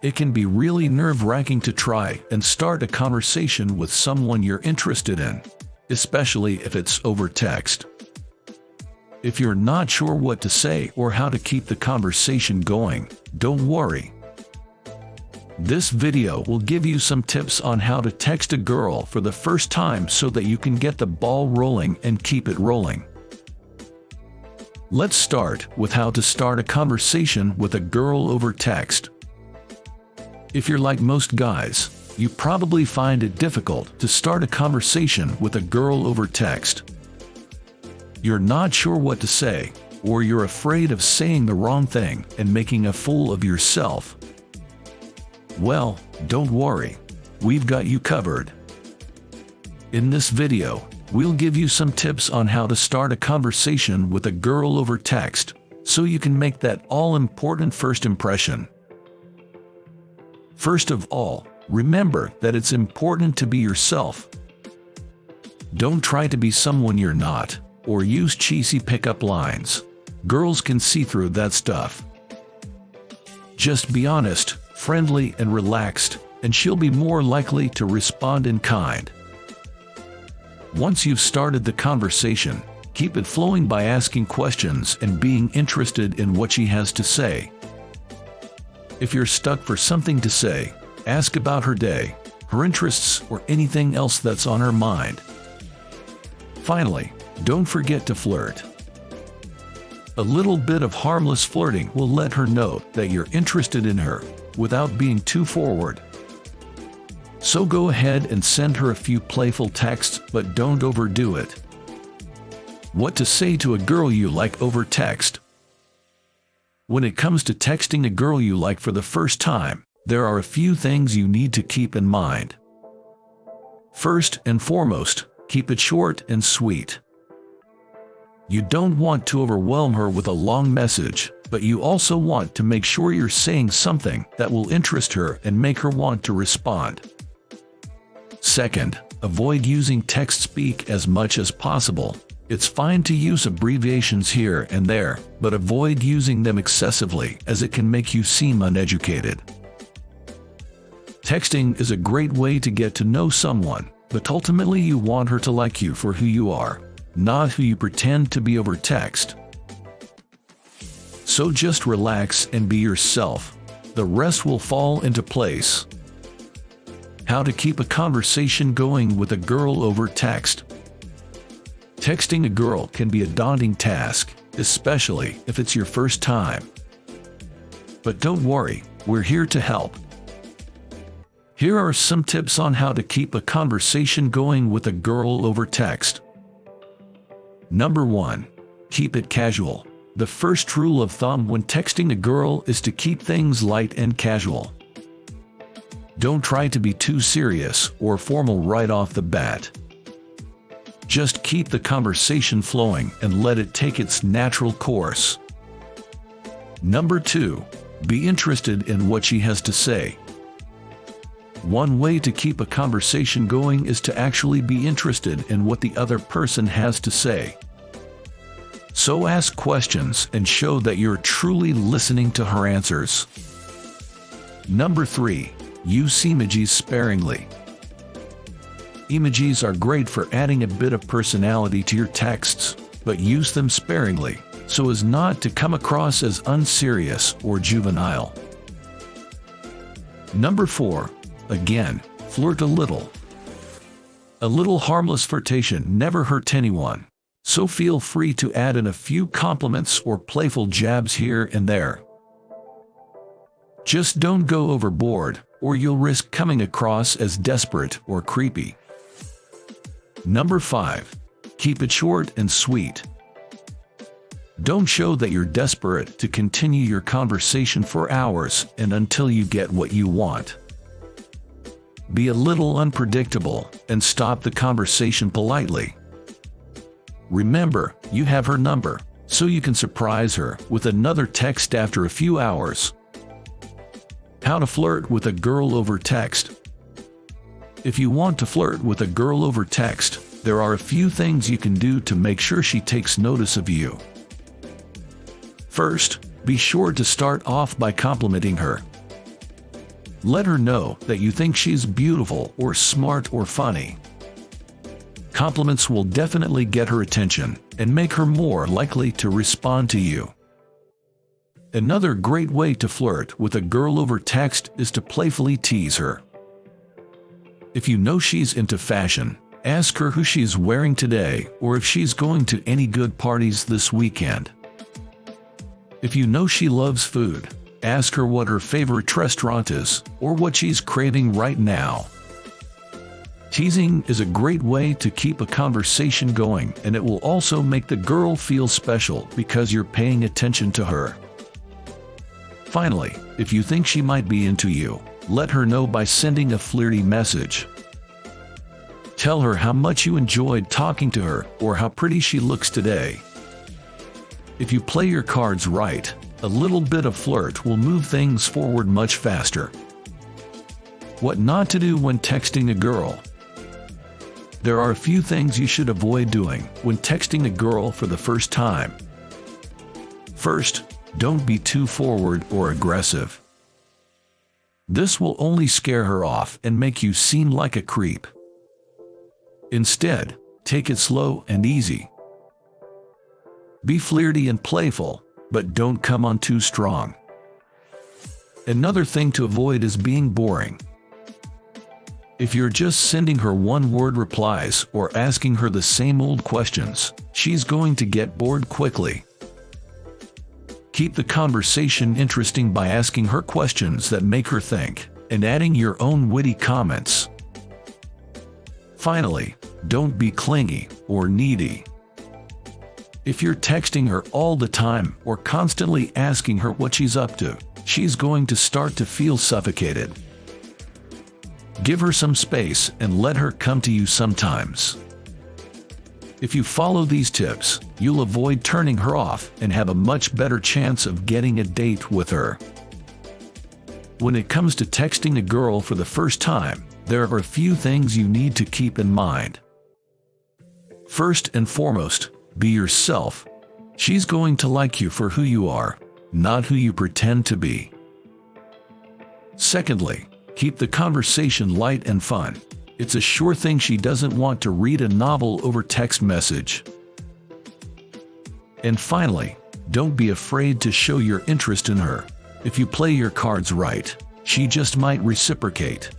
It can be really nerve-wracking to try and start a conversation with someone you're interested in, especially if it's over text. If you're not sure what to say or how to keep the conversation going, don't worry. This video will give you some tips on how to text a girl for the first time so that you can get the ball rolling and keep it rolling. Let's start with how to start a conversation with a girl over text. If you're like most guys, you probably find it difficult to start a conversation with a girl over text. You're not sure what to say, or you're afraid of saying the wrong thing and making a fool of yourself. Well, don't worry. We've got you covered. In this video, we'll give you some tips on how to start a conversation with a girl over text, so you can make that all-important first impression. First of all, remember that it's important to be yourself. Don't try to be someone you're not, or use cheesy pickup lines. Girls can see through that stuff. Just be honest, friendly, and relaxed, and she'll be more likely to respond in kind. Once you've started the conversation, keep it flowing by asking questions and being interested in what she has to say. If you're stuck for something to say, ask about her day, her interests, or anything else that's on her mind. Finally, don't forget to flirt. A little bit of harmless flirting will let her know that you're interested in her, without being too forward. So go ahead and send her a few playful texts, but don't overdo it. What to say to a girl you like over text? When it comes to texting a girl you like for the first time, there are a few things you need to keep in mind. First and foremost, keep it short and sweet. You don't want to overwhelm her with a long message, but you also want to make sure you're saying something that will interest her and make her want to respond. Second, avoid using text speak as much as possible. It's fine to use abbreviations here and there, but avoid using them excessively, as it can make you seem uneducated. Texting is a great way to get to know someone, but ultimately you want her to like you for who you are, not who you pretend to be over text. So just relax and be yourself. The rest will fall into place. How to keep a conversation going with a girl over text. Texting a girl can be a daunting task, especially if it's your first time. But don't worry, we're here to help. Here are some tips on how to keep a conversation going with a girl over text. Number 1. Keep it casual. The first rule of thumb when texting a girl is to keep things light and casual. Don't try to be too serious or formal right off the bat. Just keep the conversation flowing and let it take its natural course. Number 2. Be interested in what she has to say. One way to keep a conversation going is to actually be interested in what the other person has to say. So ask questions and show that you're truly listening to her answers. Number 3. Use emojis sparingly. Emojis are great for adding a bit of personality to your texts, but use them sparingly, so as not to come across as unserious or juvenile. Number 4. Again, flirt a little. A little harmless flirtation never hurt anyone, so feel free to add in a few compliments or playful jabs here and there. Just don't go overboard, or you'll risk coming across as desperate or creepy. Number 5. Keep it short and sweet. Don't show that you're desperate to continue your conversation for hours and until you get what you want. Be a little unpredictable and stop the conversation politely. Remember, you have her number, so you can surprise her with another text after a few hours. How to flirt with a girl over text. If you want to flirt with a girl over text, there are a few things you can do to make sure she takes notice of you. First, be sure to start off by complimenting her. Let her know that you think she's beautiful or smart or funny. Compliments will definitely get her attention and make her more likely to respond to you. Another great way to flirt with a girl over text is to playfully tease her. If you know she's into fashion, ask her who she's wearing today or if she's going to any good parties this weekend. If you know she loves food, ask her what her favorite restaurant is or what she's craving right now. Teasing is a great way to keep a conversation going, and it will also make the girl feel special because you're paying attention to her. Finally, if you think she might be into you, let her know by sending a flirty message. Tell her how much you enjoyed talking to her or how pretty she looks today. If you play your cards right, a little bit of flirt will move things forward much faster. What not to do when texting a girl. There are a few things you should avoid doing when texting a girl for the first time. First, don't be too forward or aggressive. This will only scare her off and make you seem like a creep. Instead, take it slow and easy. Be flirty and playful, but don't come on too strong. Another thing to avoid is being boring. If you're just sending her one-word replies or asking her the same old questions, she's going to get bored quickly. Keep the conversation interesting by asking her questions that make her think, and adding your own witty comments. Finally, don't be clingy or needy. If you're texting her all the time or constantly asking her what she's up to, she's going to start to feel suffocated. Give her some space and let her come to you sometimes. If you follow these tips, you'll avoid turning her off and have a much better chance of getting a date with her. When it comes to texting a girl for the first time, there are a few things you need to keep in mind. First and foremost, be yourself. She's going to like you for who you are, not who you pretend to be. Secondly, keep the conversation light and fun. It's a sure thing she doesn't want to read a novel over text message. And finally, don't be afraid to show your interest in her. If you play your cards right, she just might reciprocate.